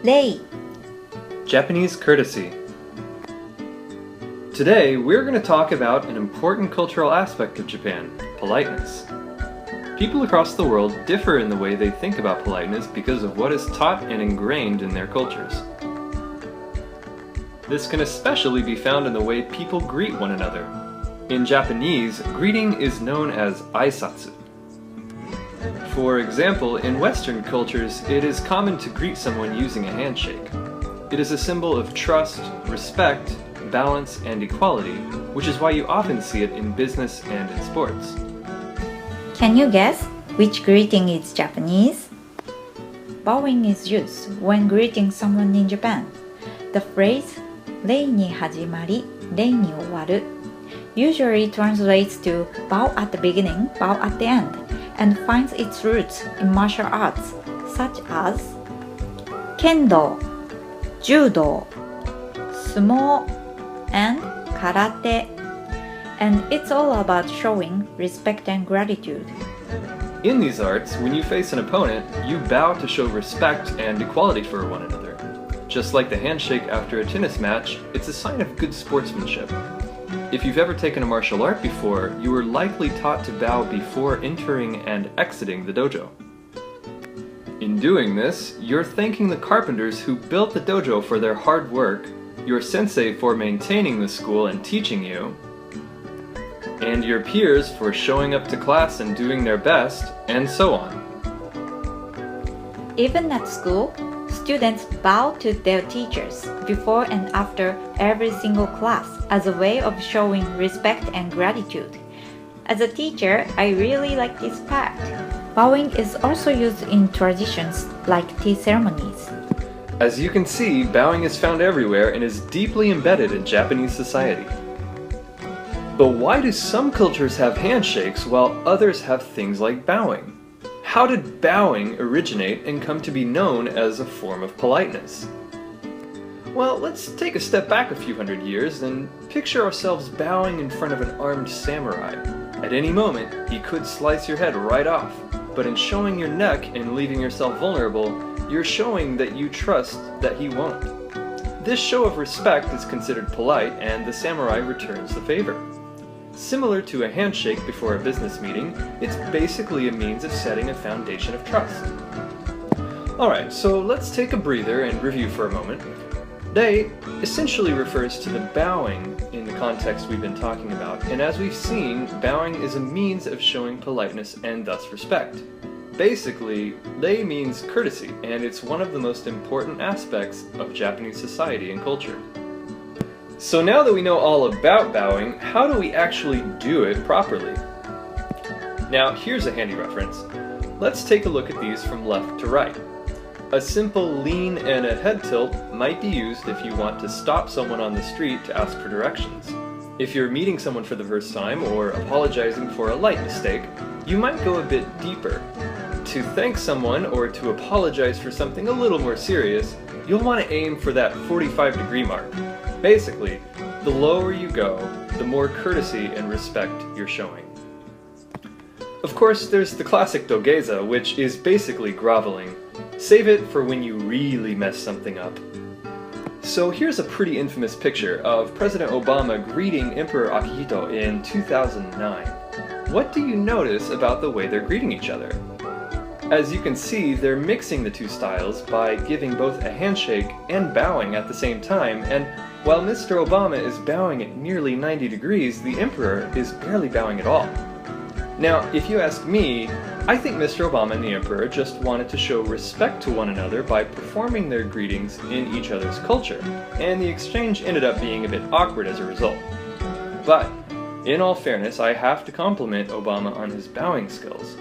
礼 Japanese courtesy. Today, we're going to talk about an important cultural aspect of Japan, politeness. People across the world differ in the way they think about politeness because of what is taught and ingrained in their cultures. This can especially be found in the way people greet one another. In Japanese, greeting is known as aisatsu. For example, in Western cultures, it is common to greet someone using a handshake. It is a symbol of trust, respect, balance, and equality, which is why you often see it in business and in sports. Can you guess which greeting is Japanese? Bowing is used when greeting someone in Japan. The phrase 礼に始まり、礼に終わる usually translates to bow at the beginning, bow at the end, and finds its roots in martial arts such as Kendo, Judo, Sumo, and Karate. And it's all about showing respect and gratitude. In these arts, when you face an opponent, you bow to show respect and equality for one another. Just like the handshake after a tennis match, it's a sign of good sportsmanship. If you've ever taken a martial art before, you were likely taught to bow before entering and exiting the dojo. In doing this, you're thanking the carpenters who built the dojo for their hard work, your sensei for maintaining the school and teaching you, and your peers for showing up to class and doing their best, and so on. Even at school, students bow to their teachers before and after every single class as a way of showing respect and gratitude. As a teacher, I really like this fact. Bowing is also used in traditions like tea ceremonies. As you can see, bowing is found everywhere and is deeply embedded in Japanese society. But why do some cultures have handshakes while others have things like bowing? How did bowing originate and come to be known as a form of politeness? Well, let's take a step back a few hundred years and picture ourselves bowing in front of an armed samurai. At any moment, he could slice your head right off, but in showing your neck and leaving yourself vulnerable, you're showing that you trust that he won't. This show of respect is considered polite, and the samurai returns the favor. Similar to a handshake before a business meeting, it's basically a means of setting a foundation of trust. Alright, so let's take a breather and review for a moment. Rei essentially refers to the bowing in the context we've been talking about, and as we've seen, bowing is a means of showing politeness and thus respect. Basically, rei means courtesy, and it's one of the most important aspects of Japanese society and culture. So now that we know all about bowing, how do we actually do it properly? Now, here's a handy reference. Let's take a look at these from left to right. A simple lean and a head tilt might be used if you want to stop someone on the street to ask for directions. If you're meeting someone for the first time or apologizing for a light mistake, you might go a bit deeper. To thank someone or to apologize for something a little more serious, you'll want to aim for that 45-degree mark. Basically, the lower you go, the more courtesy and respect you're showing. Of course, there's the classic dogeza, which is basically groveling. Save it for when you really mess something up. So here's a pretty infamous picture of President Obama greeting Emperor Akihito in 2009. What do you notice about the way they're greeting each other? As you can see, they're mixing the two styles by giving both a handshake and bowing at the same time, and while Mr. Obama is bowing at nearly 90 degrees, the Emperor is barely bowing at all. Now, if you ask me, I think Mr. Obama and the Emperor just wanted to show respect to one another by performing their greetings in each other's culture, and the exchange ended up being a bit awkward as a result. But, in all fairness, I have to compliment Obama on his bowing skills.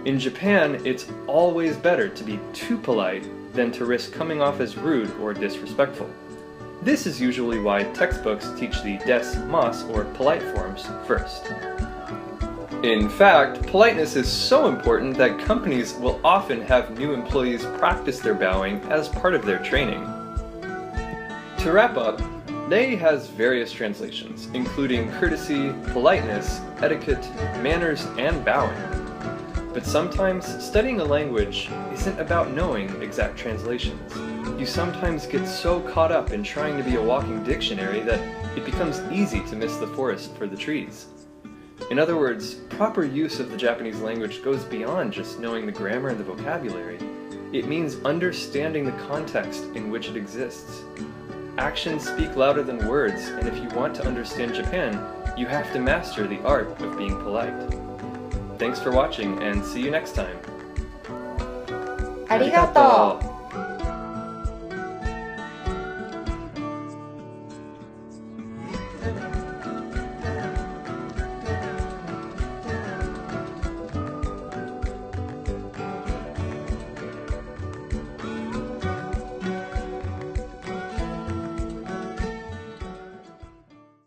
In Japan, it's always better to be too polite than to risk coming off as rude or disrespectful. This is usually why textbooks teach the des, mas, or polite forms first. In fact, politeness is so important that companies will often have new employees practice their bowing as part of their training. To wrap up, rei has various translations, including courtesy, politeness, etiquette, manners, and bowing. But sometimes studying a language isn't about knowing exact translations. You sometimes get so caught up in trying to be a walking dictionary that it becomes easy to miss the forest for the trees. In other words, proper use of the Japanese language goes beyond just knowing the grammar and the vocabulary. It means understanding the context in which it exists. Actions speak louder than words, and if you want to understand Japan, you have to master the art of being polite. Thanks for watching, and see you next time. ありがとう。